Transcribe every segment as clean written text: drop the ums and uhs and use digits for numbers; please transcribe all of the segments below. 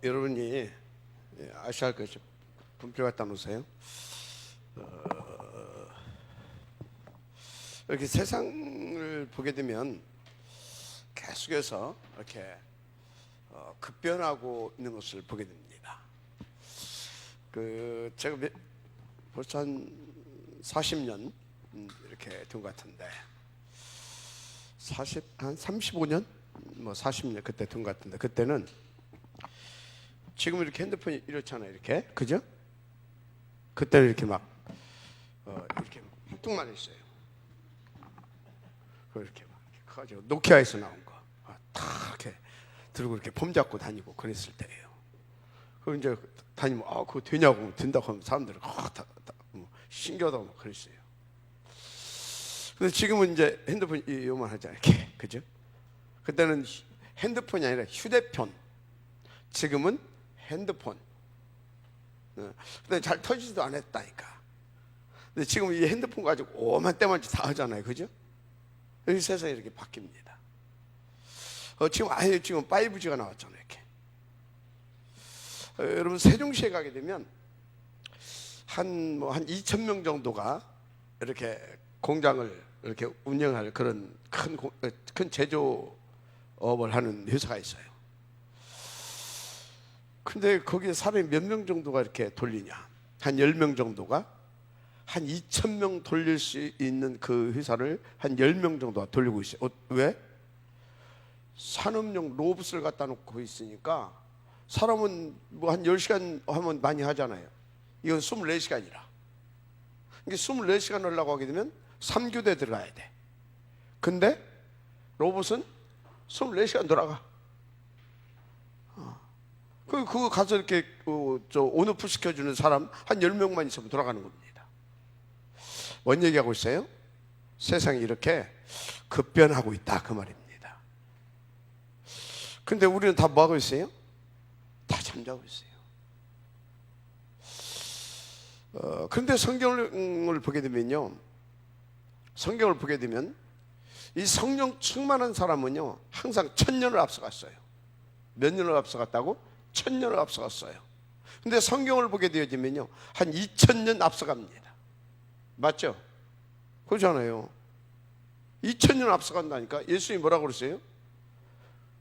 여러분이 아셔야 할 것이 분필 갖다 놓으세요. 이렇게 세상을 보게 되면 계속해서 이렇게 급변하고 있는 것을 보게 됩니다. 제가 벌써 한 40년 이렇게 된 것 같은데, 한 35년, 뭐 40년 그때 된 것 같은데, 그때는 지금 이렇게 핸드폰이 이렇잖아요, 이렇게, 그죠? 그때는 이렇게 막 이렇게 뚱뚱만 있어요. 이렇게 막 커가지고 노키아에서 나온 거, 다 이렇게 들고 이렇게 폼 잡고 다니고 그랬을 때예요. 그 이제 다니면 그거 되냐고 된다고 하면 사람들은 신기하다고 막 그랬어요. 근데 지금은 이제 핸드폰 이용만 하잖아요, 이렇게, 그죠? 그때는 핸드폰이 아니라 휴대폰, 지금은 핸드폰. 근데 잘 터지지도 않았다니까. 근데 지금 이 핸드폰 가지고 오만 때만치 다 하잖아요, 그죠? 이 세상이 이렇게 바뀝니다. 지금 5G가 나왔잖아요, 이렇게. 여러분, 세종시에 가게 되면 한 2,000명 정도가 이렇게 공장을 이렇게 운영할 그런 큰 제조업을 하는 회사가 있어요. 근데 거기에 사람이 몇 명 정도가 이렇게 돌리냐? 한 10명 정도가 한 2,000명 돌릴 수 있는 그 회사를 한 10명 정도가 돌리고 있어요. 왜? 산업용 로봇을 갖다 놓고 있으니까 사람은 뭐 한 10시간 하면 많이 하잖아요. 이건 24시간이라. 이게 24시간 하려고 하게 되면 3교대 들어가야 돼. 근데 로봇은 24시간 돌아가. 그거 가서 이렇게 온오프 시켜주는 사람 한 10명만 있으면 돌아가는 겁니다. 뭔 얘기하고 있어요? 세상이 이렇게 급변하고 있다, 그 말입니다. 근데 우리는 다 뭐하고 있어요? 다 잠자고 있어요. 그런데 성경을 보게 되면요, 성경을 보게 되면 이 성령 충만한 사람은요 항상 1000년을 앞서갔어요. 몇 년을 앞서갔다고? 1000년을 앞서갔어요. 근데 성경을 보게 되어지면요 한 2000년 앞서갑니다. 맞죠? 그렇잖아요. 2000년 앞서간다니까. 예수님이 뭐라고 그랬어요?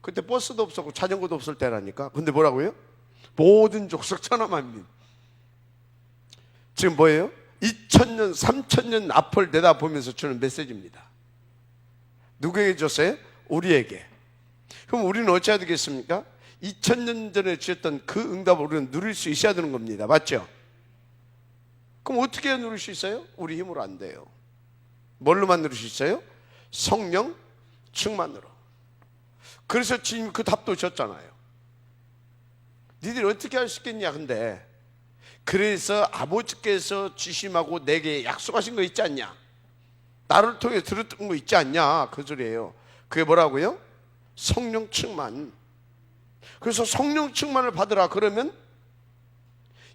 그때 버스도 없었고 자전거도 없을 때라니까. 근데 뭐라고요? 모든 족속 천하 만민. 지금 뭐예요? 2000년 3000년 앞을 내다보면서 주는 메시지입니다. 누구에게 줬어요? 우리에게. 그럼 우리는 어찌해야 되겠습니까? 2000년 전에 주셨던 그 응답을 우리는 누릴 수 있어야 되는 겁니다. 맞죠? 그럼 어떻게 누릴 수 있어요? 우리 힘으로 안 돼요. 뭘로만 누릴 수 있어요? 성령 충만으로. 그래서 지금 그 답도 줬잖아요. 니들이 어떻게 할 수 있겠냐. 근데 그래서 아버지께서 지심하고 내게 약속하신 거 있지 않냐, 나를 통해 들었던 거 있지 않냐, 그 소리예요. 그게 뭐라고요? 성령 충만. 그래서 성령 충만을 받으라. 그러면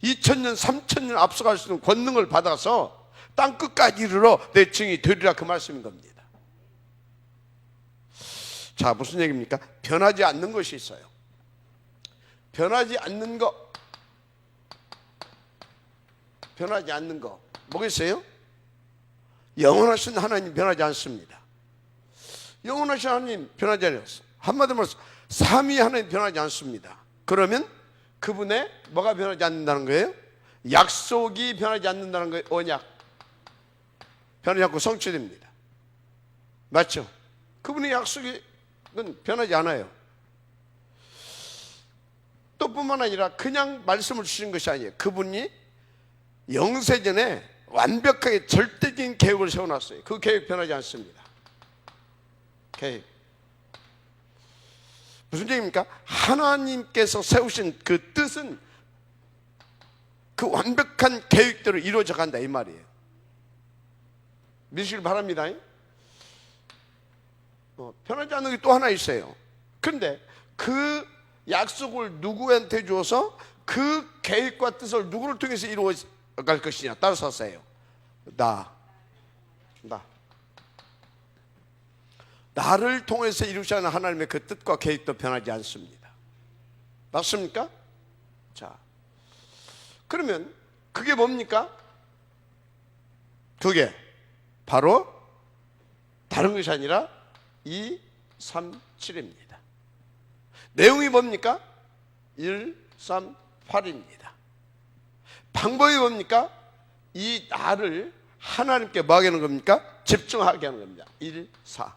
2000년 3000년 앞서갈 수 있는 권능을 받아서 땅 끝까지 이르러 내 증이 되리라, 그 말씀인 겁니다. 자, 무슨 얘기입니까? 변하지 않는 것이 있어요. 변하지 않는 거, 변하지 않는 거 뭐겠어요? 영원하신 하나님 변하지 않습니다. 영원하신 하나님 변하지 않았어요. 한마디로 말해서 삼위 하나님 변하지 않습니다. 그러면 그분의 뭐가 변하지 않는다는 거예요? 약속이 변하지 않는다는 거예요. 언약 변하지 않고 성취됩니다. 맞죠? 그분의 약속은 변하지 않아요. 또 뿐만 아니라 그냥 말씀을 주신 것이 아니에요. 그분이 영세전에 완벽하게 절대적인 계획을 세워놨어요. 그 계획 변하지 않습니다. 계획. 무슨 얘기입니까? 하나님께서 세우신 그 뜻은 그 완벽한 계획대로 이루어져 간다, 이 말이에요. 믿으시길 바랍니다. 변하지 않는 게 또 하나 있어요. 그런데 그 약속을 누구한테 주어서 그 계획과 뜻을 누구를 통해서 이루어갈 것이냐 따라서 하세요. 나를 통해서 이루시는 하나님의 그 뜻과 계획도 변하지 않습니다. 맞습니까? 자, 그러면 그게 뭡니까? 그게 바로 다른 것이 아니라 2, 3, 7입니다. 내용이 뭡니까? 1, 3, 8입니다. 방법이 뭡니까? 이 나를 하나님께 뭐 하게 하는 겁니까? 집중하게 하는 겁니다. 1, 4.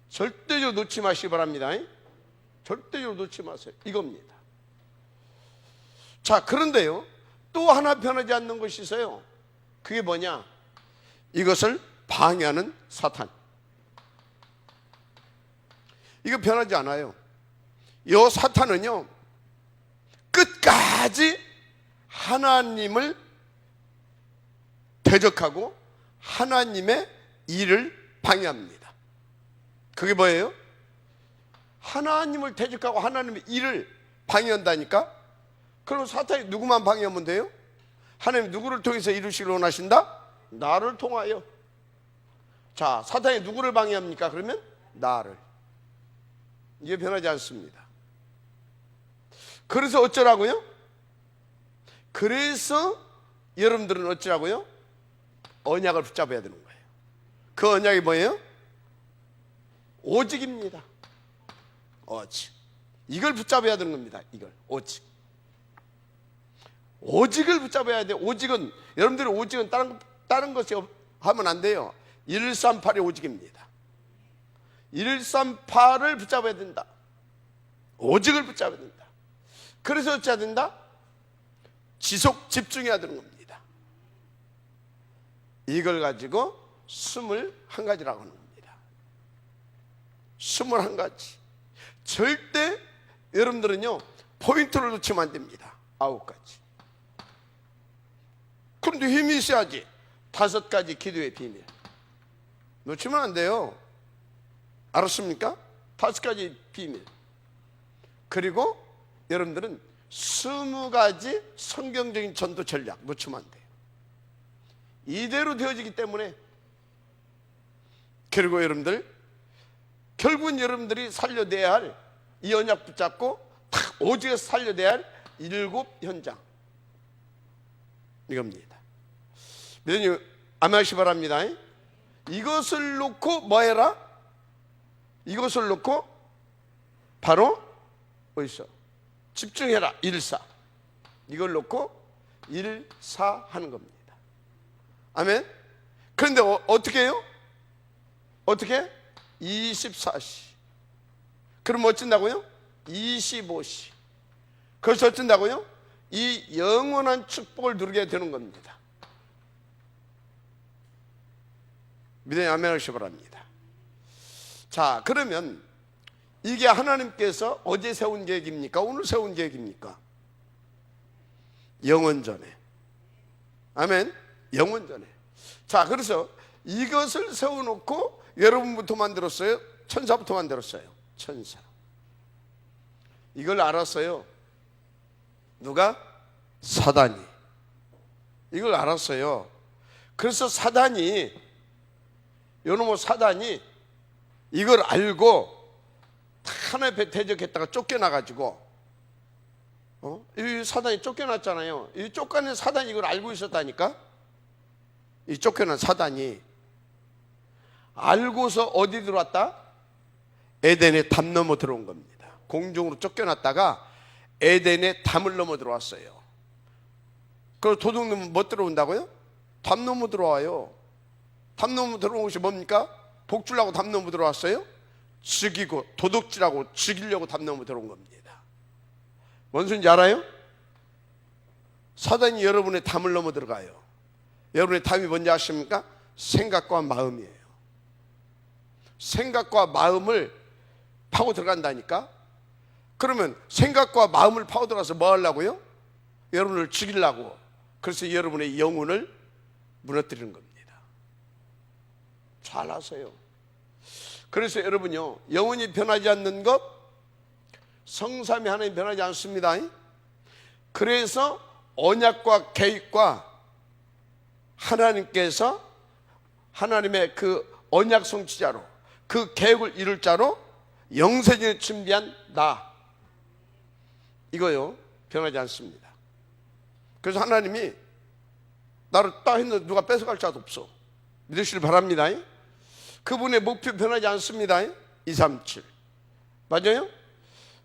절대적으로 놓지 마시기 바랍니다. 절대적으로 놓지 마세요. 이겁니다. 자, 그런데요, 또 하나 변하지 않는 것이 있어요. 그게 뭐냐? 이것을 방해하는 사탄. 이거 변하지 않아요. 이 사탄은요, 끝까지 하나님을 대적하고 하나님의 일을 방해합니다. 그게 뭐예요? 하나님을 대적하고 하나님의 일을 방해한다니까? 그럼 사탄이 누구만 방해하면 돼요? 하나님 누구를 통해서 이루시기를 원하신다? 나를 통하여. 자, 사탄이 누구를 방해합니까? 그러면 나를. 이게 변하지 않습니다. 그래서 어쩌라고요? 그래서 여러분들은 어쩌라고요? 언약을 붙잡아야 되는 거예요. 그 언약이 뭐예요? 오직입니다. 오직. 이걸 붙잡아야 되는 겁니다. 이걸 오직. 오직을 붙잡아야 돼요. 오직은, 여러분들의 오직은 다른 것이 하면 안 돼요. 138이 오직입니다. 138을 붙잡아야 된다. 오직을 붙잡아야 된다. 그래서 어찌해야 된다? 지속 집중해야 되는 겁니다. 이걸 가지고 21가지라고 하는 겁니다. 21가지. 절대 여러분들은요, 포인트를 놓치면 안 됩니다. 9가지. 그런데 힘이 있어야지. 5가지 기도의 비밀. 놓치면 안 돼요. 알았습니까? 5가지 비밀. 그리고 여러분들은 20가지 성경적인 전도 전략 놓치면 안 돼요. 이대로 되어지기 때문에. 그리고 여러분들, 결국은 여러분들이 살려내야 할 이 언약 붙잡고 탁 오직에서 살려내야 할 7현장, 이겁니다. 믿으니 아멘하시 바랍니다. 이것을 놓고 뭐 해라? 이것을 놓고 바로 어디서? 집중해라. 1, 4. 이걸 놓고 1, 4 하는 겁니다. 아멘. 그런데 어떻게 해요? 어떻게? 24시. 그럼 어쩐다고요? 25시. 그래서 어쩐다고요? 이 영원한 축복을 누리게 되는 겁니다. 믿음의 아멘 하시기 바랍니다. 자, 그러면 이게 하나님께서 어제 세운 계획입니까? 오늘 세운 계획입니까? 영원전에. 아멘. 영원전에. 자, 그래서 이것을 세워놓고 여러분부터 만들었어요? 천사부터 만들었어요? 천사. 이걸 알았어요. 누가? 사단이. 이걸 알았어요. 그래서 사단이, 요놈의 사단이 이걸 알고 하나님 앞에 대적했다가 쫓겨나가지고, 이 사단이 쫓겨났잖아요. 이 쫓겨난 사단이 이걸 알고 있었다니까? 이 쫓겨난 사단이 알고서 어디 들어왔다? 에덴의 담 넘어 들어온 겁니다. 공중으로 쫓겨났다가 에덴의 담을 넘어 들어왔어요. 그리고 도둑놈은 뭐 들어온다고요? 담 넘어 들어와요. 담 넘어 들어온 것이 뭡니까? 복 주려고 담 넘어 들어왔어요? 죽이고 도둑질하고 죽이려고 담 넘어 들어온 겁니다. 뭔 소리인지 알아요? 사단이 여러분의 담을 넘어 들어가요. 여러분의 담이 뭔지 아십니까? 생각과 마음이에요. 생각과 마음을 파고 들어간다니까? 그러면 생각과 마음을 파고 들어가서 뭐 하려고요? 여러분을 죽이려고. 그래서 여러분의 영혼을 무너뜨리는 겁니다. 잘 아세요. 그래서 여러분요, 영혼이 변하지 않는 것, 성삼위 하나님 변하지 않습니다. 그래서 언약과 계획과 하나님께서 하나님의 그 언약 성취자로, 그 계획을 이룰 자로 영생을 준비한 나, 이거요 변하지 않습니다. 그래서 하나님이 나를 딱 했는데 누가 뺏어갈 자도 없어. 믿으시길 바랍니다. 그분의 목표 변하지 않습니다. 237 맞아요?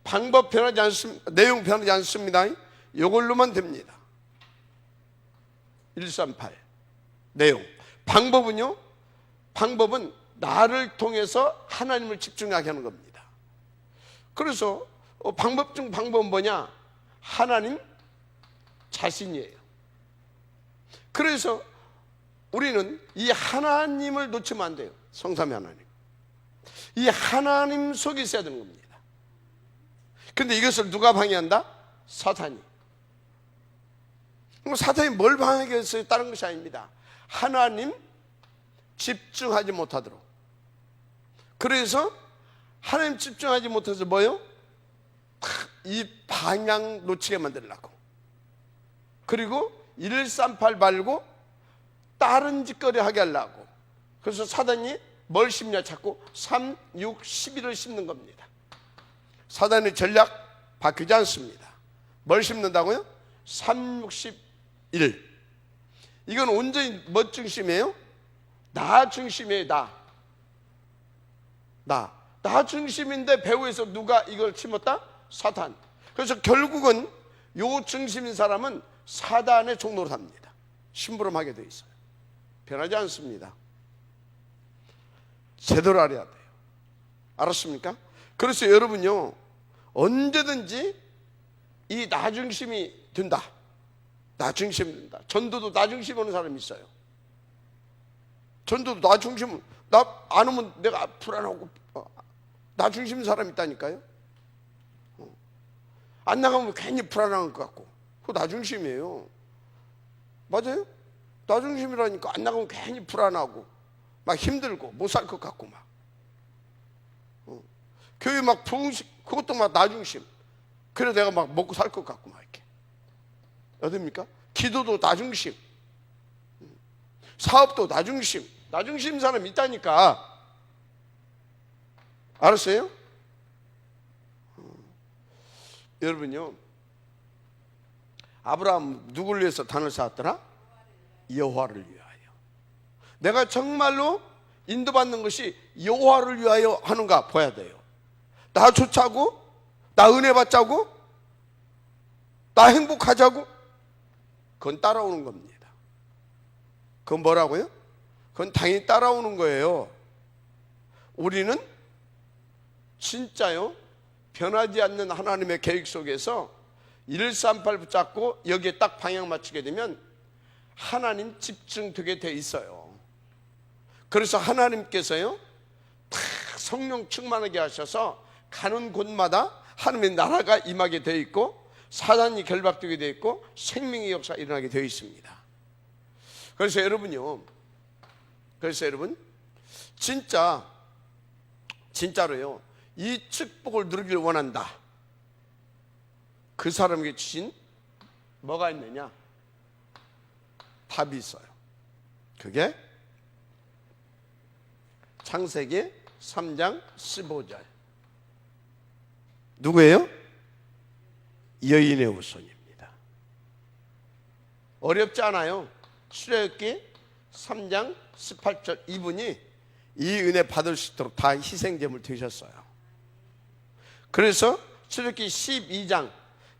방법 변하지 않습니다. 내용 변하지 않습니다. 이걸로만 됩니다. 138 내용. 방법은요, 방법은 나를 통해서 하나님을 집중하게 하는 겁니다. 그래서 방법 중 방법은 뭐냐? 하나님 자신이에요. 그래서 우리는 이 하나님을 놓치면 안 돼요. 성삼위 하나님. 이 하나님 속에 있어야 되는 겁니다. 근데 이것을 누가 방해한다? 사탄이. 사탄이 뭘 방해하게 했어요? 다른 것이 아닙니다. 하나님 집중하지 못하도록. 그래서 하나님 집중하지 못해서 뭐요? 이 방향 놓치게 만들려고. 그리고 138 말고 다른 짓거리 하게 하려고. 그래서 사단이 뭘 심냐? 자꾸 3, 6, 11을 심는 겁니다. 사단의 전략 바뀌지 않습니다. 뭘 심는다고요? 3, 6, 11. 이건 온전히 뭐 중심이에요? 나 중심이에요. 나 중심인데 배후에서 누가 이걸 심었다? 사탄. 그래서 결국은 요 중심인 사람은 사단의 종로로 삽니다. 심부름하게 돼 있어요. 변하지 않습니다. 제대로 알아야 돼요. 알았습니까? 그래서 여러분요, 언제든지 이 나 중심이 된다. 나 중심이 된다. 전도도 나 중심 오는 사람이 있어요. 전도도 나 중심, 나 안 오면 내가 불안하고 나 중심인 사람이 있다니까요. 안 나가면 괜히 불안한 것 같고. 그거 나 중심이에요. 맞아요? 나 중심이라니까. 안 나가면 괜히 불안하고 막 힘들고 못 살 것 같고 막 교회 막 부흥식 그것도 막 나 중심. 그래 내가 막 먹고 살 것 같고 막 이렇게. 어딥니까? 기도도 나 중심. 사업도 나 중심. 나 중심 사람 있다니까. 알았어요? 여러분요, 아브라함 누구를 위해서 단을 쌓았더라? 여호와를 위하여. 내가 정말로 인도받는 것이 여호와를 위하여 하는가 봐야 돼요. 나 좋자고? 나 은혜 받자고? 나 행복하자고? 그건 따라오는 겁니다. 그건 뭐라고요? 그건 당연히 따라오는 거예요. 우리는 진짜요, 변하지 않는 하나님의 계획 속에서 138 붙잡고 여기에 딱 방향 맞추게 되면 하나님 집중되게 돼 있어요. 그래서 하나님께서요, 다 성령 충만하게 하셔서 가는 곳마다 하나님의 나라가 임하게 돼 있고 사단이 결박되게 돼 있고 생명의 역사가 일어나게 되어 있습니다. 그래서 여러분요, 여러분 진짜로요, 이 축복을 누리길 원한다. 그 사람에게 주신 뭐가 있느냐? 답이 있어요. 그게 창세기 3장 15절. 누구예요? 여인의 후손입니다. 어렵지 않아요. 출애굽기 3장 18절. 이분이 이 은혜 받을 수 있도록 다 희생제물 되셨어요. 그래서 출애굽기 12장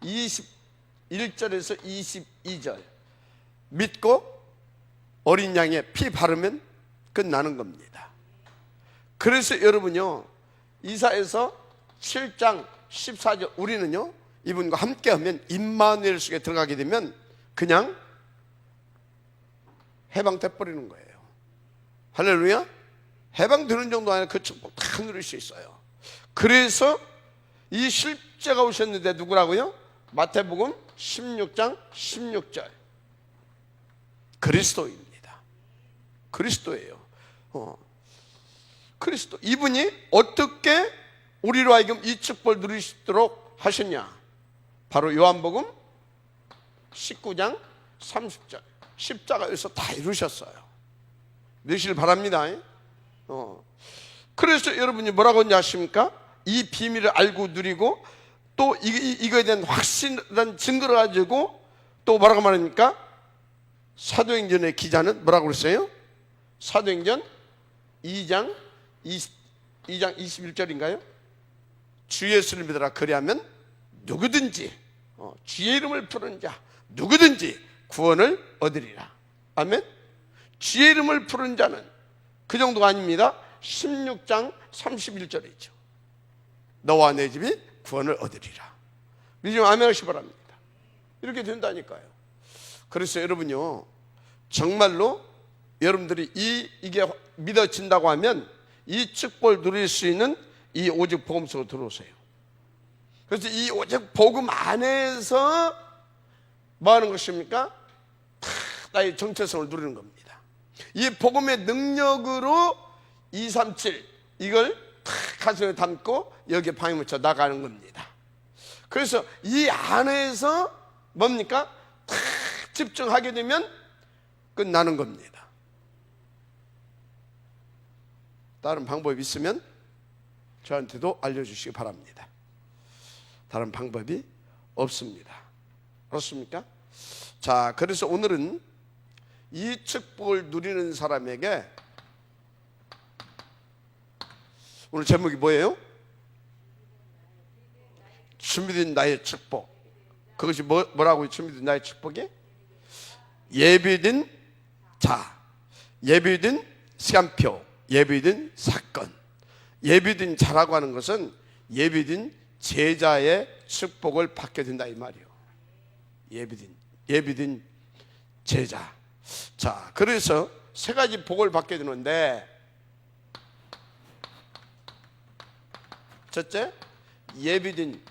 21절에서 22절 믿고 어린 양에 피 바르면 끝나는 겁니다. 그래서 여러분요, 이사야서 7장 14절 우리는요, 이분과 함께하면 임마누엘 속에 들어가게 되면 그냥 해방돼 버리는 거예요. 할렐루야. 해방되는 정도 아니라 그 축복 다 누릴 수 있어요. 그래서 이 실제가 오셨는데 누구라고요? 마태복음 16장 16절. 그리스도입니다. 그리스도예요. 그리스도. 이분이 어떻게 우리로 하여금 이 축복을 누릴 수 있도록 하셨냐? 바로 요한복음 19장 30절. 십자가에서 다 이루셨어요. 믿으시길 바랍니다. 그래서 여러분이 뭐라고 하십니까? 이 비밀을 알고 누리고 또 이거에 대한 확실한 증거를 가지고 또 뭐라고 말합니까? 사도행전의 기자는 뭐라고 그랬어요? 사도행전 2장 21절인가요? 주 예수를 믿으라 그리하면 누구든지 주의 이름을 부르는 자 누구든지 구원을 얻으리라. 아멘. 주의 이름을 부르는 자는 그 정도가 아닙니다. 16장 31절이죠. 너와 내 집이 구원을 얻으리라. 믿으면 아멘 하시기 바랍니다. 이렇게 된다니까요. 그래서 여러분요, 정말로 여러분들이 이게 믿어진다고 하면 이 축복을 누릴 수 있는 이 오직 복음 속으로 들어오세요. 그래서 이 오직 복음 안에서 뭐 하는 것입니까? 다 나의 정체성을 누리는 겁니다. 이 복음의 능력으로 237 이걸 다 가슴에 담고 여기에 방에 묻혀 나가는 겁니다. 그래서 이 안에서 뭡니까? 다 집중하게 되면 끝나는 겁니다. 다른 방법이 있으면 저한테도 알려주시기 바랍니다. 다른 방법이 없습니다. 그렇습니까? 자, 그래서 오늘은 이 축복을 누리는 사람에게 오늘 제목이 뭐예요? 준비된 나의 축복. 그것이 뭐라고요? 준비된 나의 축복이? 예비된 자, 예비된 시간표, 예비된 사건. 예비된 자라고 하는 것은 예비된 제자의 축복을 받게 된다 이 말이에요. 예비된 제자. 자, 그래서 세 가지 복을 받게 되는데, 첫째, 예비된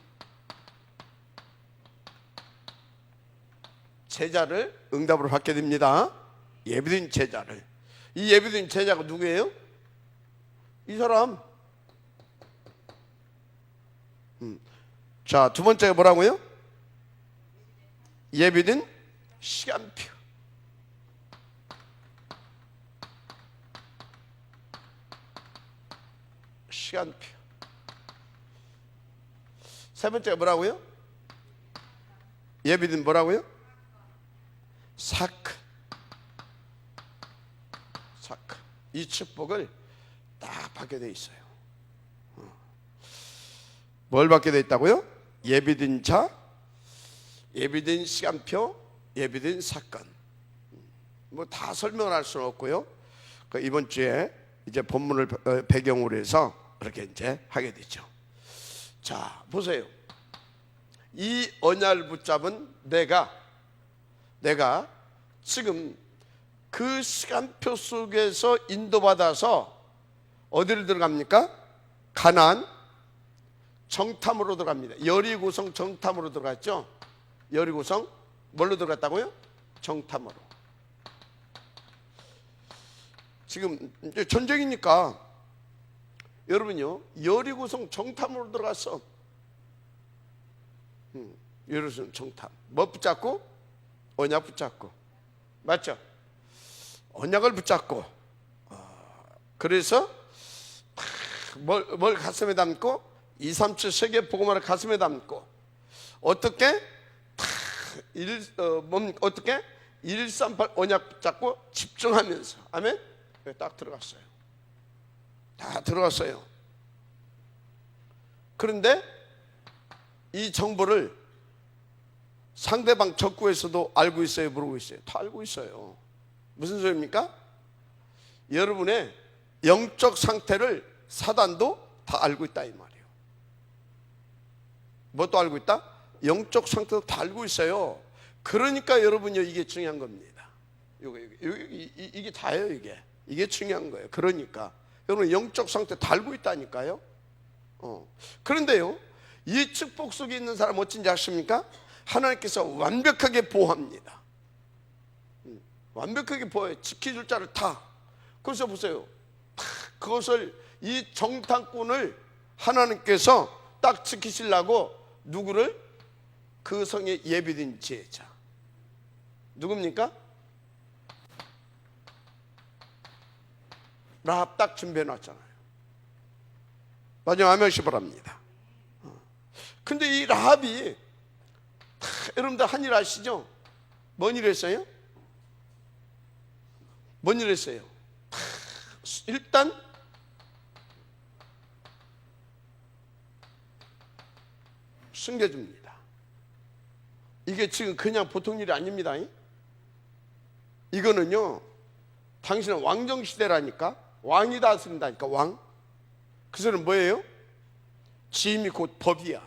제자를 응답으로 받게 됩니다. 예비된 제자를. 이 예비된 제자가 누구예요? 이 사람. 자, 두 번째가 뭐라고요? 예비된 시간표. 시간표. 세 번째가 뭐라고요? 예비된 뭐라고요? 사건. 사건. 이 축복을 딱 받게 돼 있어요. 뭘 받게 돼 있다고요? 예비된 자, 예비된 시간표, 예비된 사건. 뭐 다 설명을 할 수는 없고요. 이번 주에 이제 본문을 배경으로 해서 그렇게 이제 하게 되죠. 자, 보세요. 이 언약을 붙잡은 내가 지금 그 시간표 속에서 인도받아서 어디를 들어갑니까? 가나안 정탐으로 들어갑니다. 여리고성 정탐으로 들어갔죠. 여리고성 뭘로 들어갔다고요? 정탐으로. 지금 이제 전쟁이니까 여러분요, 여리고성 정탐으로 들어갔어. 여리고성 정탐. 뭐 붙잡고? 언약 붙잡고. 맞죠? 언약을 붙잡고. 그래서 뭘 가슴에 담고? 237 세계 복음화를 가슴에 담고 어떻게? 어떻게? 138 언약 붙잡고 집중하면서. 아멘? 딱 들어갔어요. 다 들어갔어요. 그런데 이 정보를 상대방 적구에서도 알고 있어요? 모르고 있어요? 다 알고 있어요. 무슨 소리입니까? 여러분의 영적 상태를 사단도 다 알고 있다 이 말이에요. 뭐 또 알고 있다? 영적 상태도 다 알고 있어요. 그러니까 여러분요, 이게 중요한 겁니다. 이게 다예요. 이게 중요한 거예요. 그러니까 여러분 영적 상태 다 알고 있다니까요. 그런데요, 이 축복 속에 있는 사람 어쩐지 아십니까? 하나님께서 완벽하게 보호합니다. 완벽하게 보호해. 지켜줄 자를 다. 그래서 보세요. 그것을 이 정탐꾼을 하나님께서 딱 지키시려고 누구를? 그 성에 예비된 제자. 누굽니까? 라합 딱 준비해 놨잖아요. 마지막 아멘 시 바랍니다. 근데 이 라합이 여러분들 한 일 아시죠? 뭔 일 했어요? 뭔 일 했어요? 일단 숨겨줍니다. 이게 지금 그냥 보통 일이 아닙니다. 이거는요, 당신은 왕정시대라니까, 왕이 다스린다니까, 왕. 그 소리는 뭐예요? 짐이 곧 법이야.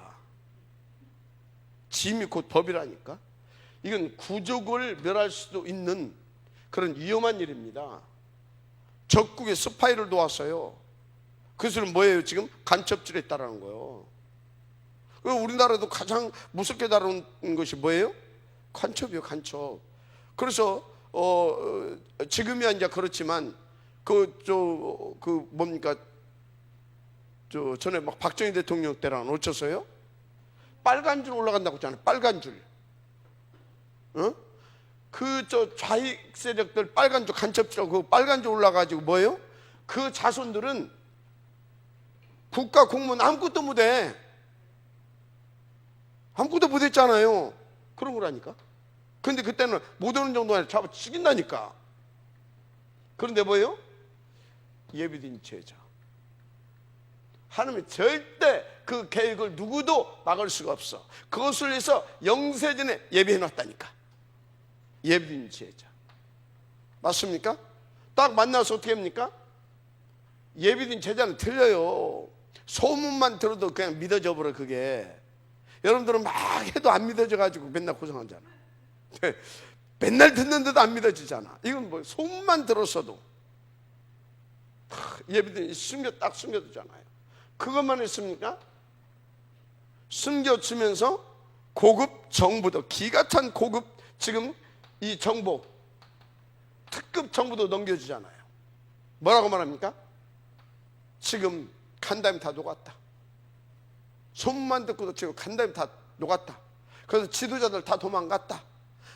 짐이 곧 법이라니까. 이건 구족을 멸할 수도 있는 그런 위험한 일입니다. 적국의 스파이를 도왔어요. 그 소리는 뭐예요? 지금 간첩질했다라는 거예요. 우리나라도 가장 무섭게 다루는 것이 뭐예요? 간첩이요, 간첩. 그래서 지금이야 이제 그렇지만 전에 막 박정희 대통령 때랑 어쩌어요? 빨간 줄 올라간다고 했잖아요. 빨간 줄. 좌익 세력들 빨간 줄 간첩질하고 그 빨간 줄 올라가지고 뭐예요? 그 자손들은 국가 공무원 아무것도 못해. 아무것도 못했잖아요. 그런 거라니까. 근데 그때는 못 오는 정도 아니라 잡아 죽인다니까. 그런데 뭐예요? 예비된 제자. 하나님은 절대 그 계획을 누구도 막을 수가 없어. 그것을 위해서 영세전에 예비해놨다니까. 예비된 제자. 맞습니까? 딱 만나서 어떻게 합니까? 예비된 제자는 틀려요. 소문만 들어도 그냥 믿어져 버려. 그게 여러분들은 막 해도 안 믿어져 가지고 맨날 고생하잖아. 맨날 듣는데도 안 믿어지잖아. 이건 뭐 소문만 들었어도 예비된 딱 숨겨두잖아요. 그것만 했습니까? 숨겨주면서 고급 정보도, 기가 찬 고급, 지금 이 정보, 특급 정보도 넘겨주잖아요. 뭐라고 말합니까? 지금 간담이 다 녹았다. 소문만 듣고도 지금 간담이 다 녹았다. 그래서 지도자들 다 도망갔다.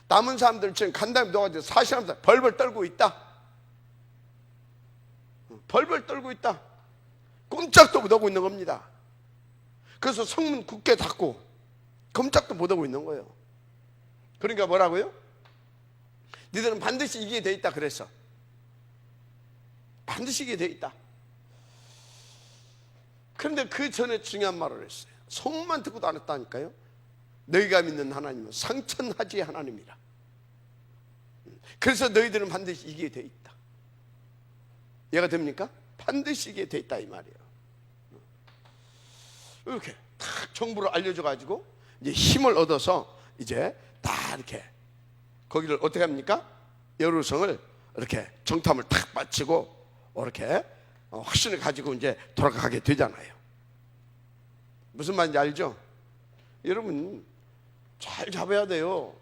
남은 사람들 지금 간담이 녹아서 사실하면서 벌벌 떨고 있다. 벌벌 떨고 있다. 꼼짝도 못하고 있는 겁니다. 그래서 성문 굳게 닫고 꼼짝도 못하고 있는 거예요. 그러니까 뭐라고요? 니들은 반드시 이기게 돼 있다 그랬어. 반드시 이기게 돼 있다. 그런데 그 전에 중요한 말을 했어요. 소문만 듣고도 안 했다니까요. 너희가 믿는 하나님은 상천하지의 하나님이라. 그래서 너희들은 반드시 이기게 돼 있다. 이해가 됩니까? 반드시 이기게 돼 있다 이 말이에요. 이렇게 탁 정보를 알려줘 가지고 이제 힘을 얻어서 이제 다 이렇게 거기를 어떻게 합니까? 여루성을 이렇게 정탐을 탁 마치고 이렇게 확신을 가지고 이제 돌아가게 되잖아요. 무슨 말인지 알죠? 여러분 잘 잡아야 돼요.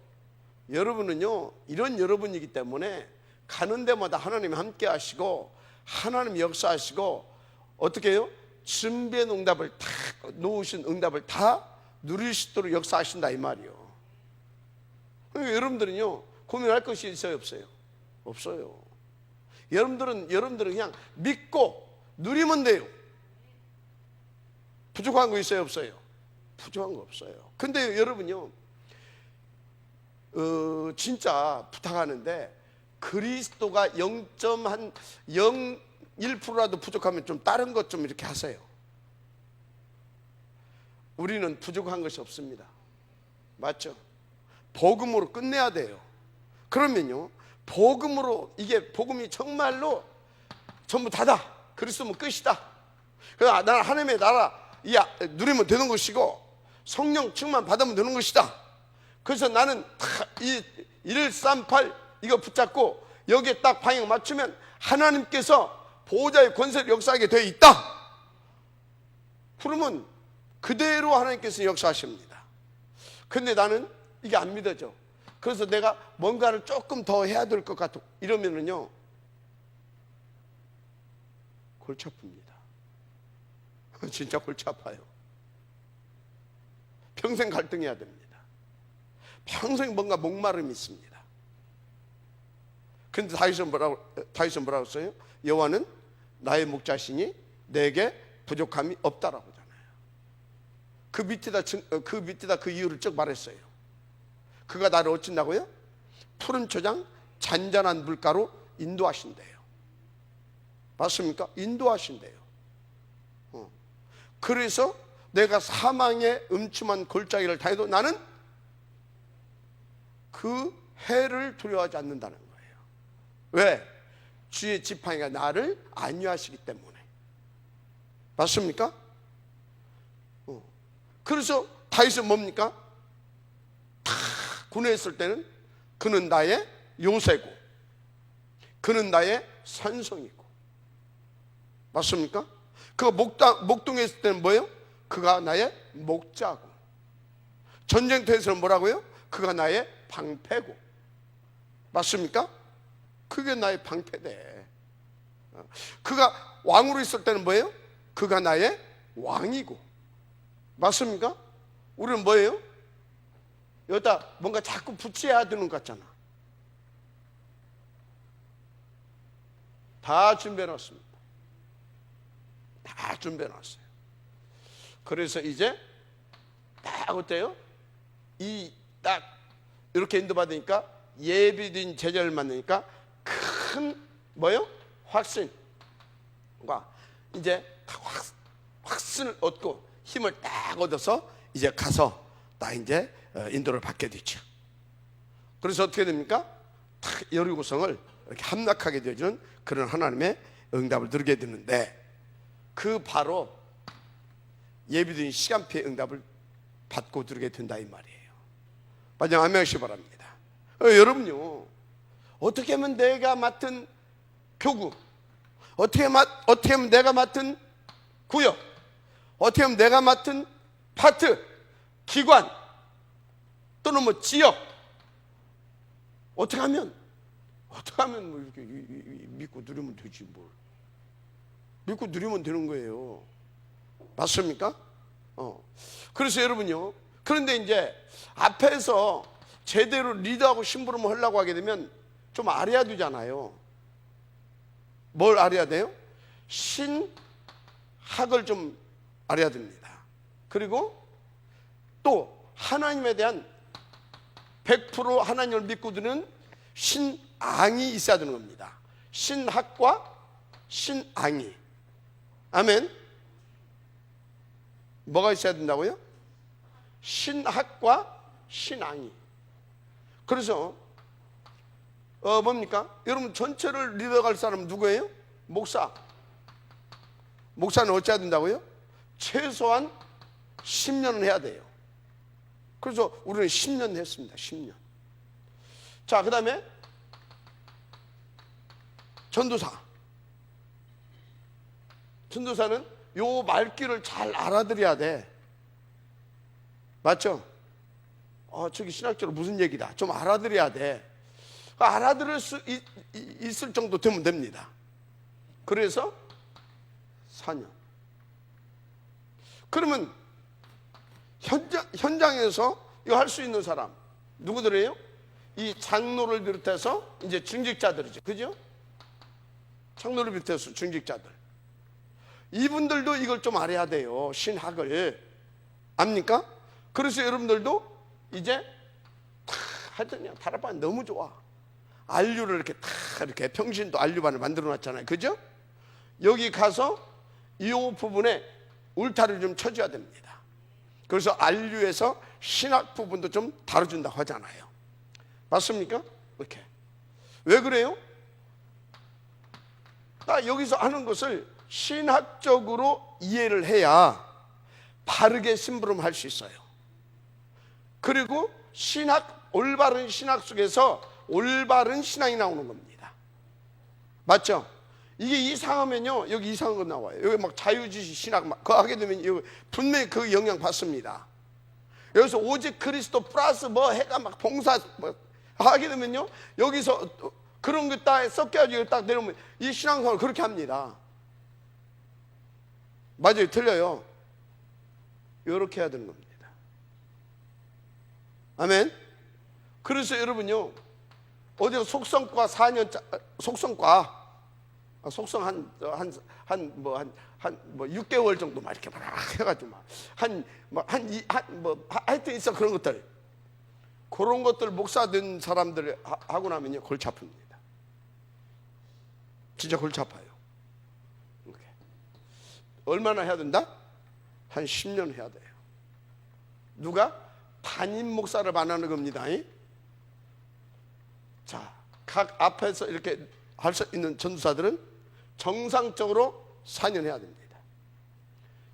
여러분은요, 이런 여러분이기 때문에 가는 데마다 하나님이 함께 하시고 하나님 역사하시고 어떻게 해요? 준비의 응답을 다 놓으신 응답을 다 누릴 수 있도록 역사하신다 이 말이요. 그러니까 여러분들은요, 고민할 것이 있어요, 없어요? 없어요. 여러분들은 그냥 믿고 누리면 돼요. 부족한 거 있어요, 없어요? 부족한 거 없어요. 근데 여러분요, 진짜 부탁하는데 그리스도가 0.01%라도 부족하면 좀 다른 것 좀 이렇게 하세요. 우리는 부족한 것이 없습니다. 맞죠? 복음으로 끝내야 돼요. 그러면요, 복음으로, 이게 복음이 정말로 전부 다다. 그리스도면 끝이다. 그래서 나는 하나님의 나라 누리면 되는 것이고 성령 충만 받으면 되는 것이다. 그래서 나는 이 138 이거 붙잡고 여기에 딱 방향 맞추면 하나님께서 보호자의 권세를 역사하게 되어 있다. 그러면 그대로 하나님께서 역사하십니다. 근데 나는 이게 안 믿어져. 그래서 내가 뭔가를 조금 더 해야 될 것 같아. 이러면은요, 골치 아픕니다. 진짜 골치 아파요. 평생 갈등해야 됩니다. 평생 뭔가 목마름이 있습니다. 근데 다윗은 뭐라고 써요? 여호와는 나의 목자시니 내게 부족함이 없다라고 하잖아요. 그 밑에다 그 이유를 쭉 말했어요. 그가 나를 어쩐다고요? 푸른 초장 잔잔한 물가로 인도하신대요. 맞습니까? 인도하신대요. 그래서 내가 사망의 음침한 골짜기를 다녀도 나는 그 해를 두려워하지 않는다는 거예요. 왜? 주의 지팡이가 나를 안위하시기 때문에. 맞습니까? 그래서 다윗은 뭡니까? 다 군회했을 때는 그는 나의 요새고 그는 나의 산성이고. 맞습니까? 그가 목동에 있을 때는 뭐예요? 그가 나의 목자고. 전쟁터에서는 뭐라고요? 그가 나의 방패고. 맞습니까? 그게 나의 방패대. 그가 왕으로 있을 때는 뭐예요? 그가 나의 왕이고. 맞습니까? 우리는 뭐예요? 여기다 뭔가 자꾸 붙여야 되는 것 같잖아. 다 준비해 놨습니다. 다 준비해 놨어요. 그래서 이제 딱 어때요? 딱 이렇게 인도받으니까 예비된 제자를 만나니까 큰 뭐요? 확신과 이제 확신을 얻고 힘을 딱 얻어서 이제 가서 딱 이제 인도를 받게 되죠. 그래서 어떻게 됩니까? 딱 여리고성을 이렇게 함락하게 되어주는 그런 하나님의 응답을 누리게 되는데, 그 바로 예비된 시간표의 응답을 받고 들게 된다 이 말이에요. 마지막 아멘 하시기 바랍니다. 여러분요, 어떻게 하면 내가 맡은 교구, 어떻게 하면 내가 맡은 구역, 어떻게 하면 내가 맡은 파트, 기관 또는 뭐 지역, 어떻게 하면 뭐 이렇게 믿고 누리면 되지 뭘. 믿고 누리면 되는 거예요. 맞습니까? 그래서 여러분요, 그런데 이제 앞에서 제대로 리더하고 심부름을 하려고 하게 되면 좀 알아야 되잖아요. 뭘 알아야 돼요? 신학을 좀 알아야 됩니다. 그리고 또 하나님에 대한 100% 하나님을 믿고 드는 신앙이 있어야 되는 겁니다. 신학과 신앙이. 아멘. 뭐가 있어야 된다고요? 신학과 신앙이. 그래서 뭡니까? 여러분 전체를 리더갈 사람은 누구예요? 목사. 목사는 어찌해야 된다고요? 최소한 10년은 해야 돼요. 그래서 우리는 10년 했습니다. 10년. 자, 그 다음에 전도사. 전도사는 요 말귀를 잘 알아들어야 돼. 맞죠? 저기 신학적으로 무슨 얘기다. 좀 알아들어야 돼. 알아들을 수 있을 정도 되면 됩니다. 그래서 4년. 그러면 현장에서 이거 할 수 있는 사람 누구들이에요? 이 장로를 비롯해서 이제 중직자들이죠. 그죠? 장로를 비롯해서 중직자들. 이분들도 이걸 좀 알아야 돼요. 신학을. 압니까? 그래서 여러분들도 이제 하여튼 그냥 다락방 너무 좋아. 안류를 이렇게 이렇게 평신도 안류반을 만들어 놨잖아요. 그죠? 여기 가서 이 부분에 울타리를 좀 쳐줘야 됩니다. 그래서 안류에서 신학 부분도 좀 다뤄준다고 하잖아요. 맞습니까? 이렇게. 왜 그래요? 여기서 하는 것을 신학적으로 이해를 해야 바르게 심부름할 수 있어요. 그리고 올바른 신학 속에서 올바른 신앙이 나오는 겁니다. 맞죠? 이게 이상하면요, 여기 이상한 거 나와요. 여기 막 자유주의 신학 그거 하게 되면 분명히 그 영향 받습니다. 여기서 오직 그리스도 플러스 뭐 해가 막 봉사 뭐 하게 되면요, 여기서 그런 거 딱 섞여가지고 딱 내려오면 이 신앙생활을 그렇게 합니다. 맞아요, 틀려요. 이렇게 해야 되는 겁니다. 아멘. 그래서 여러분요, 어디서 속성과 4년 속성과 속성 한 6개월 정도 막 이렇게 막 해가지고 하여튼 있어. 그런 것들 목사 된 사람들 하고 나면요 골치 아픕니다. 진짜 골치 아파요. 이렇게. 얼마나 해야 된다? 한 10년 해야 돼요. 누가? 담임 목사를 만나는 겁니다. 자, 각 앞에서 이렇게 할 수 있는 전도사들은 정상적으로 4년 해야 됩니다.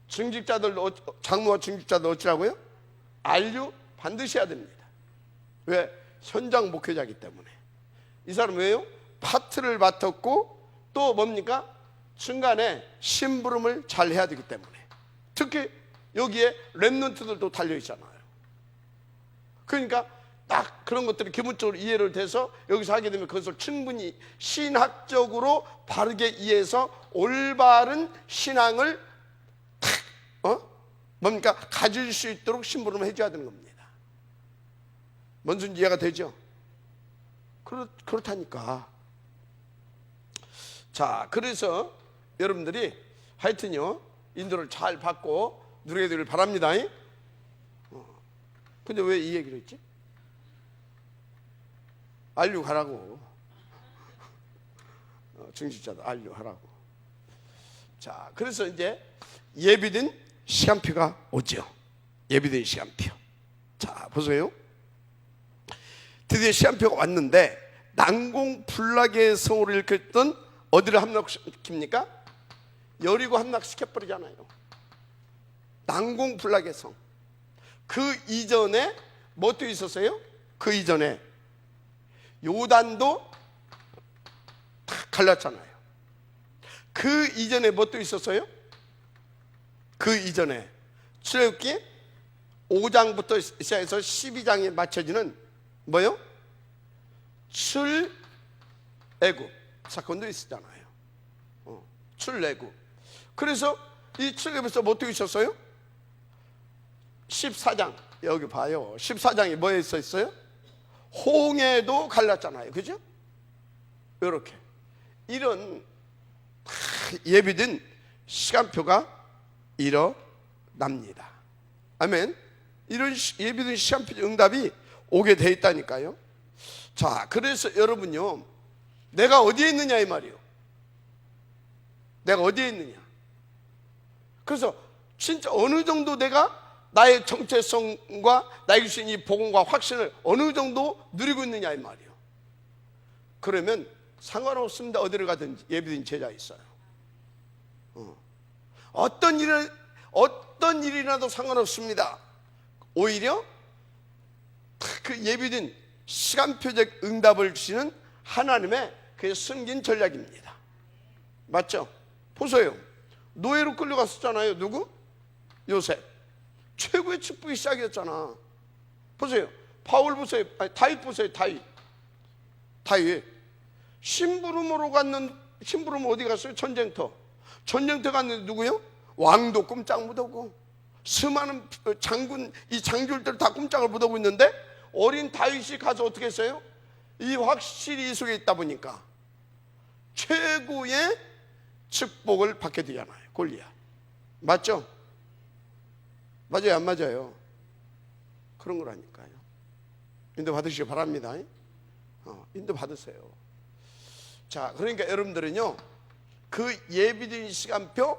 중직자들, 장로와 중직자들 어찌라고요? 안류 반드시 해야 됩니다. 왜? 현장 목회자이기 때문에. 이 사람 왜요? 파트를 맡았고 또 뭡니까? 중간에 심부름을 잘 해야 되기 때문에. 특히 여기에 랩런트들도 달려있잖아요. 그러니까 딱 그런 것들이 기본적으로 이해를 돼서 여기서 하게 되면 그것을 충분히 신학적으로 바르게 이해해서 올바른 신앙을 뭡니까? 가질 수 있도록 심부름을 해줘야 되는 겁니다. 뭔지 이해가 되죠? 그렇다니까. 자, 그래서 여러분들이 하여튼요 인도를 잘 받고 누리게 되길 바랍니다. 근데 왜 이 얘기를 했지? 알류 가라고. 중직자도 알류 하라고. 자, 그래서 이제 예비된 시간표가 오죠. 예비된 시간표. 자, 보세요. 드디어 시간표가 왔는데 난공불락의 성으로 일으켰던 어디를 함락시킵니까? 여리고 함락시켜버리잖아요. 난공불락의 성. 그 이전에 뭐 또 있었어요? 그 이전에 요단도 다 갈랐잖아요. 그 이전에 뭐 또 있었어요? 그 이전에 출애굽기 5장부터 시작해서 12장에 맞춰지는 뭐요? 출애굽 사건도 있었잖아요. 출애굽. 그래서 이 출애굽에서 뭐 또 있었어요? 14장 여기 봐요. 14장이 뭐에 써 있어요? 홍해도 갈랐잖아요. 그죠? 이렇게 이런 예비된 시간표가 일어납니다. 아멘. 이런 예비된 시간표 응답이 오게 돼 있다니까요. 자, 그래서 여러분요, 내가 어디에 있느냐 이 말이요. 내가 어디에 있느냐. 그래서 진짜 어느 정도 내가 나의 정체성과 나에게 주신 이 복음과 확신을 어느 정도 누리고 있느냐 이 말이요. 그러면 상관없습니다. 어디를 가든지 예비된 제자 있어요. 어떤 일이라도 상관없습니다. 오히려 그 예비된 시간표적 응답을 주시는 하나님의 그 숨긴 전략입니다. 맞죠? 보세요. 노예로 끌려갔었잖아요. 누구? 요셉. 최고의 축복이 시작이었잖아. 보세요. 바울 보세요. 아니, 다윗 보세요. 다윗. 심부름으로 어디 갔어요? 전쟁터 갔는데 누구요? 왕도 꼼짝 못하고 수많은 이 장교들 다 꼼짝을 못하고 있는데 어린 다윗이 가서 어떻게 했어요? 이 확실히 이 속에 있다 보니까 최고의 축복을 받게 되잖아요. 골리앗. 맞죠? 맞아요, 안 맞아요? 그런 거라니까요. 인도 받으시기 바랍니다. 인도 받으세요. 자, 그러니까 여러분들은요, 그 예비된 시간표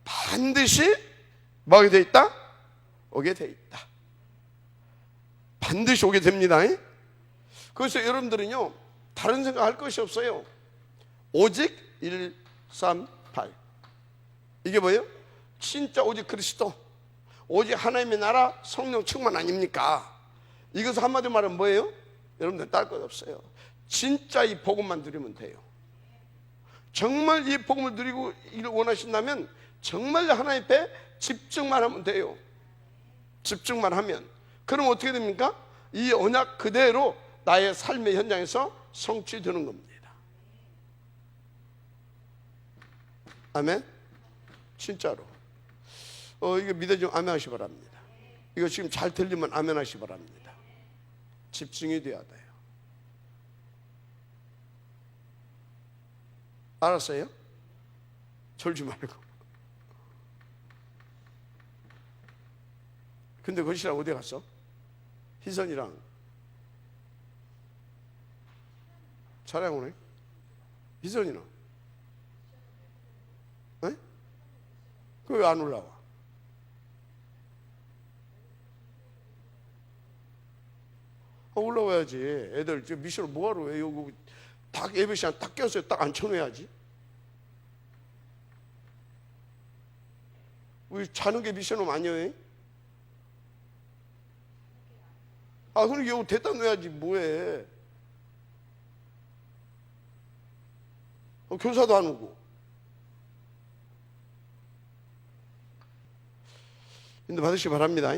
반드시 뭐하게 돼 있다? 오게 돼 있다. 반드시 오게 됩니다. 그래서 여러분들은요, 다른 생각할 것이 없어요. 오직 1, 3, 8. 이게 뭐예요? 진짜 오직 그리스도, 오직 하나님의 나라, 성령 충만 아닙니까? 이것을 한마디로 말하면 뭐예요? 여러분들 딸 것 없어요. 진짜 이 복음만 누리면 돼요. 정말 이 복음을 누리고 이를 원하신다면 정말 하나님 앞에 집중만 하면 돼요. 집중만 하면. 그럼 어떻게 됩니까? 이 언약 그대로 나의 삶의 현장에서 성취되는 겁니다. 아멘? 진짜로. 이거 믿어주면 아멘 하시 바랍니다. 이거 지금 잘 들리면 아멘 하시 바랍니다. 집중이 돼야 돼요. 알았어요? 졸지 말고. 근데 그 신랑 어디 갔어? 희선이랑 차량 오네. 희선이는? 에? 그 왜 안 올라와? 올라와야지. 애들 지금 미션을 뭐하러 해? 여기 딱 예배 시간 딱 껴서 딱 앉혀놓아야지. 우리 자는 게 미션은 아니에요? 그럼 여기 대다 놓아야지 뭐해? 교사도 안 오고. 인도 받으시기 바랍니다.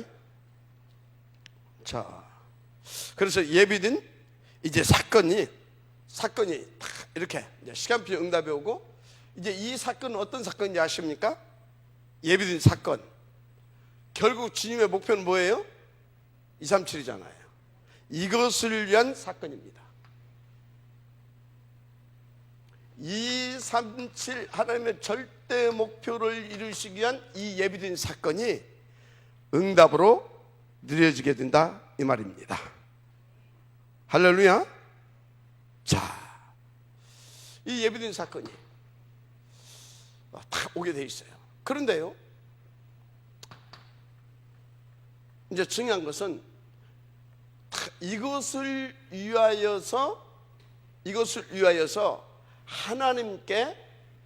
자, 그래서 예비된 이제 사건이 딱 이렇게 시간표 응답이 오고, 이제 이 사건은 어떤 사건인지 아십니까? 예비된 사건. 결국 주님의 목표는 뭐예요? 237이잖아요. 이것을 위한 사건입니다. 237 하나님의 절대 목표를 이루시기 위한 이 예비된 사건이 응답으로 누려지게 된다 이 말입니다. 할렐루야. 자, 이 예비된 사건이 다 오게 돼 있어요. 그런데요, 이제 중요한 것은 이것을 위하여서 하나님께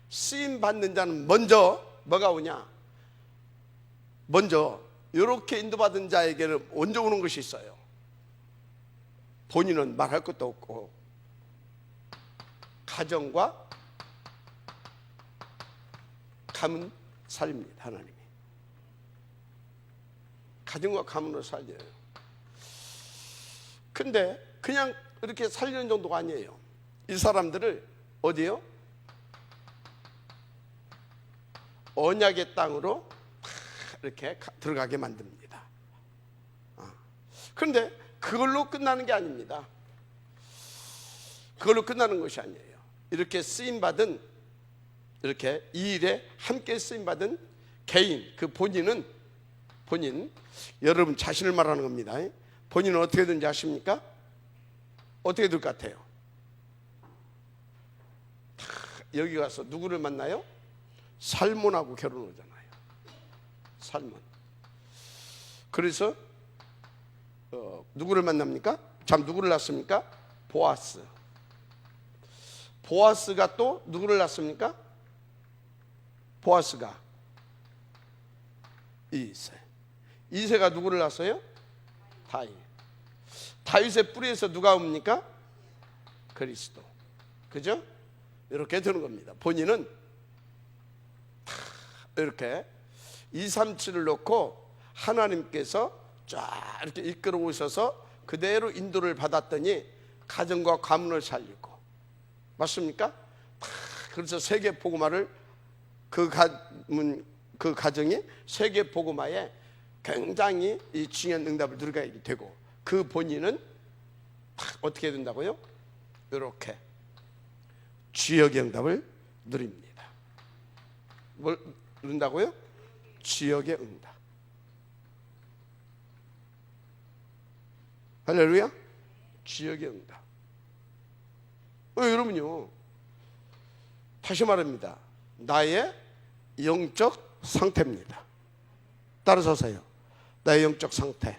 쓰임 받는 자는 먼저 뭐가 오냐? 먼저 이렇게 인도받은 자에게는 먼저 오는 것이 있어요. 본인은 말할 것도 없고 가정과 가문 살립니다. 하나님이 가정과 가문으로 살려요. 근데 그냥 이렇게 살리는 정도가 아니에요. 이 사람들을 어디요? 언약의 땅으로 이렇게 들어가게 만듭니다. 그런데 그걸로 끝나는 게 아닙니다. 그걸로 끝나는 것이 아니에요. 이렇게 쓰임받은, 이렇게 이 일에 함께 쓰임받은 개인, 그 본인, 여러분 자신을 말하는 겁니다. 본인은 어떻게 되는지 아십니까? 어떻게 될 것 같아요? 여기 가서 누구를 만나요? 살몬하고 결혼하잖아요. 살몬. 그래서 누구를 만납니까? 참, 누구를 낳습니까? 보아스. 보아스가 또 누구를 낳습니까? 보아스가 이세. 이세가 누구를 낳았어요? 다윗. 다윗의 뿌리에서 누가 옵니까? 그리스도. 그죠? 이렇게 되는 겁니다. 본인은 이렇게 237을 놓고 하나님께서 쫙 이렇게 이끌어 오셔서 그대로 인도를 받았더니 가정과 가문을 살리고, 맞습니까? 그래서 세계 복음화를 그 가정이 세계 복음화에 굉장히 이 중요한 응답을 누리게 되고, 그 본인은 어떻게 된다고요? 이렇게 지역의 응답을 누립니다. 뭘 누린다고요? 지역의 응답. 할렐루야. 지역의 응답. 여러분요, 다시 말합니다. 나의 영적 상태입니다. 따라서세요. 나의 영적 상태.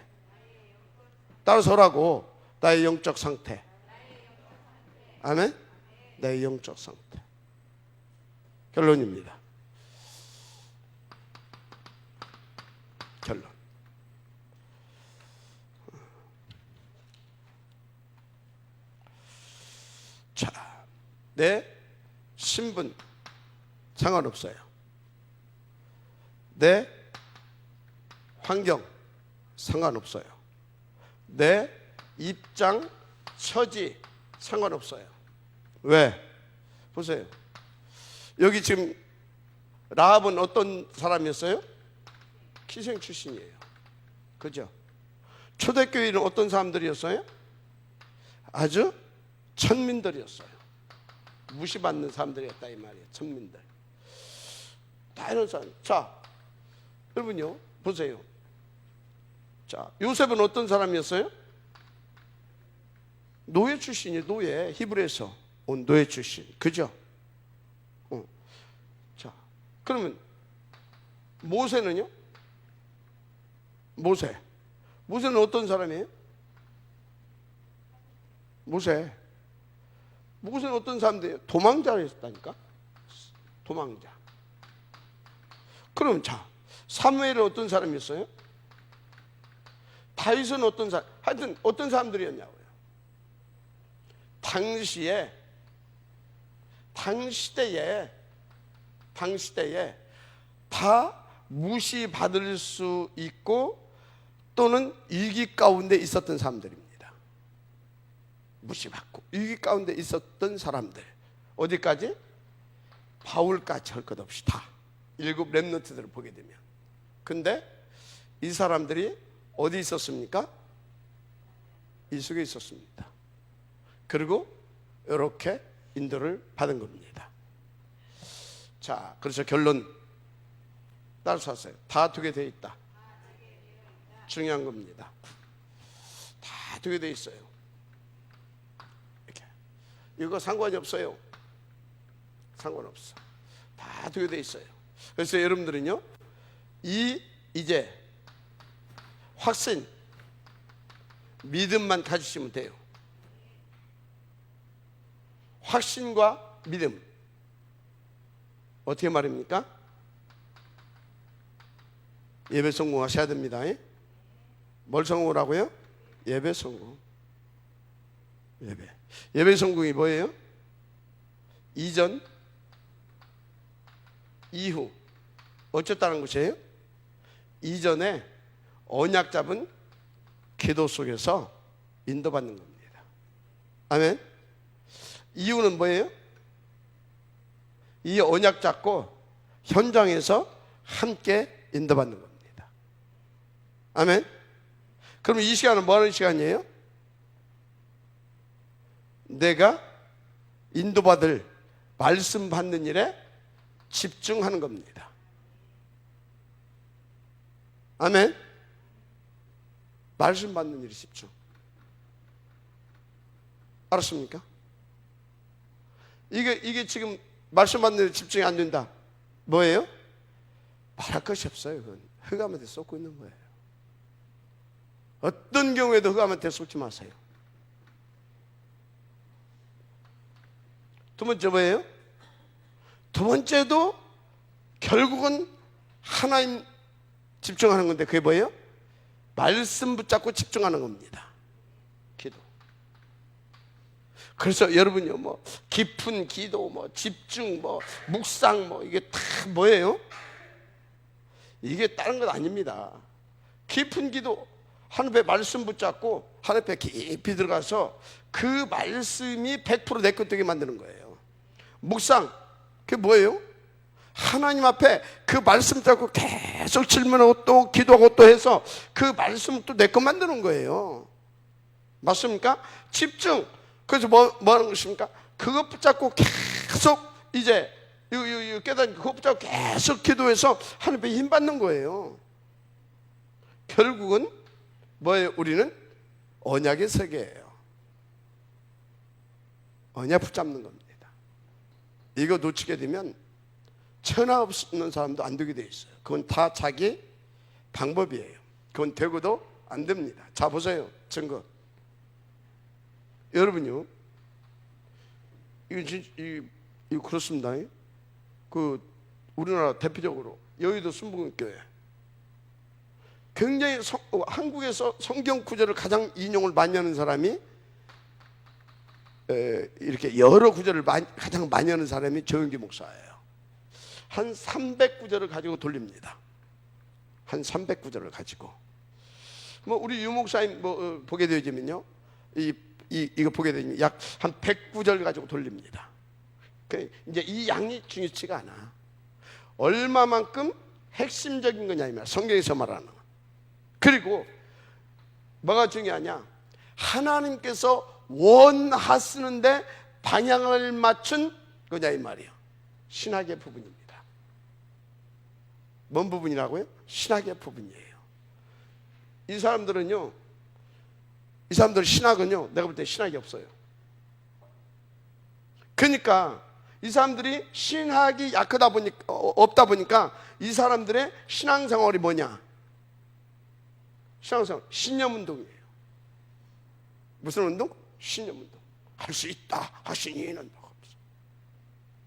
따라서라고. 나의 영적 상태. 아멘. 나의 영적 상태. 결론입니다. 결론. 자, 내 신분 상관없어요. 내 환경 상관없어요. 내 입장, 처지 상관없어요. 왜? 보세요. 여기 지금 라합은 어떤 사람이었어요? 기생 출신이에요. 그죠? 초대교회는 어떤 사람들이었어요? 아주 천민들이었어요. 무시받는 사람들이었다 이 말이에요. 천민들. 다 이런 사람. 자, 여러분요, 보세요. 자, 요셉은 어떤 사람이었어요? 노예 출신이에요. 노예. 히브리에서 온 노예 출신. 그죠? 자, 그러면 모세는요? 모세는 어떤 사람이에요? 모세는 어떤 사람들이에요? 도망자였다니까? 도망자. 그럼 자, 사무엘은 어떤 사람이었어요? 다윗은 어떤 사람? 하여튼 어떤 사람들이었냐고요? 당시대에 다 무시받을 수 있고 또는 위기 가운데 있었던 사람들입니다. 무시받고 위기 가운데 있었던 사람들. 어디까지? 바울까지 할 것 없이 다 일곱 렘넌트들을 보게 되면. 근데 이 사람들이 어디 있었습니까? 이 속에 있었습니다. 그리고 이렇게 인도를 받은 겁니다. 자, 그래서 결론 따라서 하세요. 다 두게 돼 있다. 중요한 겁니다. 다 두게 돼 있어요. 이렇게. 이거 상관이 없어요. 상관없어. 다 두게 돼 있어요. 그래서 여러분들은요, 이제 확신, 믿음만 가지시면 돼요. 확신과 믿음. 어떻게 말입니까? 예배 성공하셔야 됩니다. 뭘 성공하라고요? 예배 성공. 예배 성공이 뭐예요? 이전, 이후. 어쨌다는 것이에요? 이전에 언약 잡은 기도 속에서 인도받는 겁니다. 아멘. 이유는 뭐예요? 이 언약 잡고 현장에서 함께 인도받는 겁니다. 아멘. 그럼 이 시간은 뭐 하는 시간이에요? 내가 인도받을 말씀 받는 일에 집중하는 겁니다. 아멘. 말씀 받는 일에 집중. 알았습니까? 이게 지금 말씀 받는 일에 집중이 안 된다. 뭐예요? 말할 것이 없어요. 그건 흑암한테 쏟고 있는 거예요. 어떤 경우에도 흑암한테 쏟지 마세요. 두 번째 뭐예요? 두 번째도 결국은 하나님 집중하는 건데 그게 뭐예요? 말씀 붙잡고 집중하는 겁니다. 기도. 그래서 여러분요, 뭐 깊은 기도, 뭐 집중, 뭐 묵상, 뭐 이게 다 뭐예요? 이게 다른 건 아닙니다. 깊은 기도, 하나님 앞에 말씀 붙잡고 하나님 앞에 깊이 들어가서 그 말씀이 100% 내 것 되게 만드는 거예요. 묵상, 그게 뭐예요? 하나님 앞에 그 말씀 잡고 계속 질문하고 또 기도하고 또 해서 그 말씀을 또 내 것 만드는 거예요. 맞습니까? 집중. 그래서 뭐 하는 것입니까? 그것 붙잡고 계속 이제 깨닫는 그것 붙잡고 계속 기도해서 하나님 앞에 힘 받는 거예요. 결국은 뭐예요? 우리는 언약의 세계예요. 언약 붙잡는 겁니다. 이거 놓치게 되면 천하 없는 사람도 안 되게 돼 있어요. 그건 다 자기 방법이에요. 그건 되고도 안 됩니다. 자, 보세요. 증거. 여러분요, 이거 그렇습니다. 그 우리나라 대표적으로 여의도 순복음교회 굉장히 한국에서 성경 구절을 가장 인용을 많이 하는 사람이 이렇게 여러 구절을 가장 많이 하는 사람이 조영기 목사예요. 한 300구절을 가지고 돌립니다. 한 300구절을 가지고. 뭐 우리 유 목사님 보게 되면요, 이거 보게 되면 약 한 100구절 가지고 돌립니다. 이제 이 양이 중요치가 않아. 얼마만큼 핵심적인 거냐 이 말. 성경에서 말하는. 그리고 뭐가 중요하냐? 하나님께서 원하시는데 방향을 맞춘 거냐 이 말이에요. 신학의 부분입니다. 뭔 부분이라고요? 신학의 부분이에요. 이 사람들은요, 이 사람들 신학은요, 내가 볼 때 신학이 없어요. 그러니까 이 사람들이 신학이 약하다 보니까, 없다 보니까 이 사람들의 신앙생활이 뭐냐? 신앙생활, 신념운동이에요. 무슨 운동? 신념운동. 할 수 있다 하시니는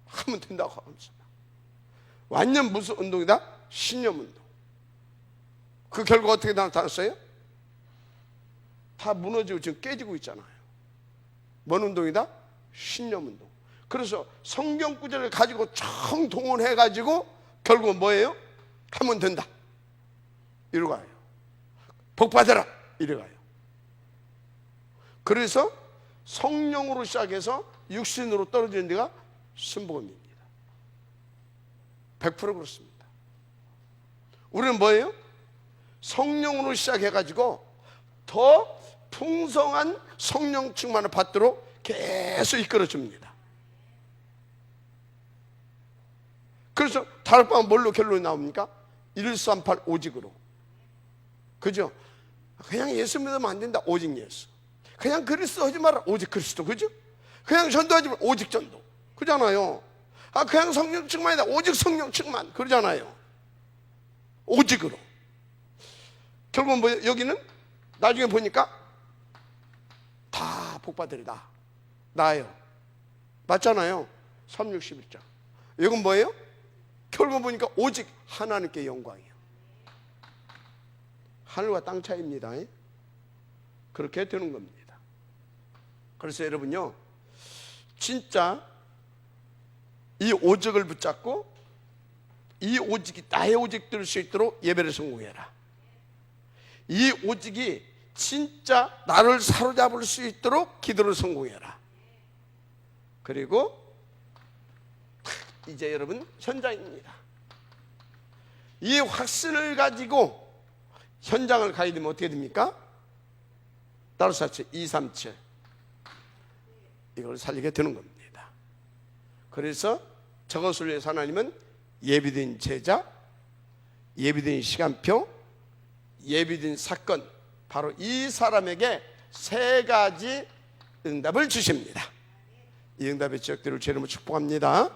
하면 된다고 하면서 완전 무슨 운동이다? 신념운동. 그 결과 어떻게 나타났어요? 다 무너지고 지금 깨지고 있잖아요. 뭔 운동이다? 신념운동. 그래서 성경 구절을 가지고 총동원해가지고 결국은 뭐예요? 하면 된다 이러고 가요. 복 받아라 이래 가요. 그래서 성령으로 시작해서 육신으로 떨어지는 데가 순복음입니다. 100% 그렇습니다. 우리는 뭐예요? 성령으로 시작해가지고 더 풍성한 성령 충만을 받도록 계속 이끌어줍니다. 그래서 다락방은 뭘로 결론이 나옵니까? 138 오직으로. 그죠? 그냥 예수 믿으면 안 된다. 오직 예수. 그냥 그리스도 하지 마라. 오직 그리스도. 그죠? 그냥 전도하지 마라. 오직 전도. 그잖아요. 아, 그냥 성령 충만이다. 오직 성령 충만. 그러잖아요. 오직으로. 결국은 뭐 여기는 나중에 보니까 다 복받으리다. 나예요. 맞잖아요. 361장. 이건 뭐예요? 결국 보니까 오직 하나님께 영광이에요. 하늘과 땅 차이입니다. 그렇게 되는 겁니다. 그래서 여러분요, 진짜 이 오직을 붙잡고 이 오직이 나의 오직 될 수 있도록 예배를 성공해라. 이 오직이 진짜 나를 사로잡을 수 있도록 기도를 성공해라. 그리고 이제 여러분 현장입니다. 이 확신을 가지고 현장을 가야 되면 어떻게 됩니까? 따라서 237 이걸 살리게 되는 겁니다. 그래서 저것을 위해서 하나님은 예비된 제자, 예비된 시간표, 예비된 사건, 바로 이 사람에게 3가지 응답을 주십니다. 이 응답의 지역들을 제 이름으로 축복합니다.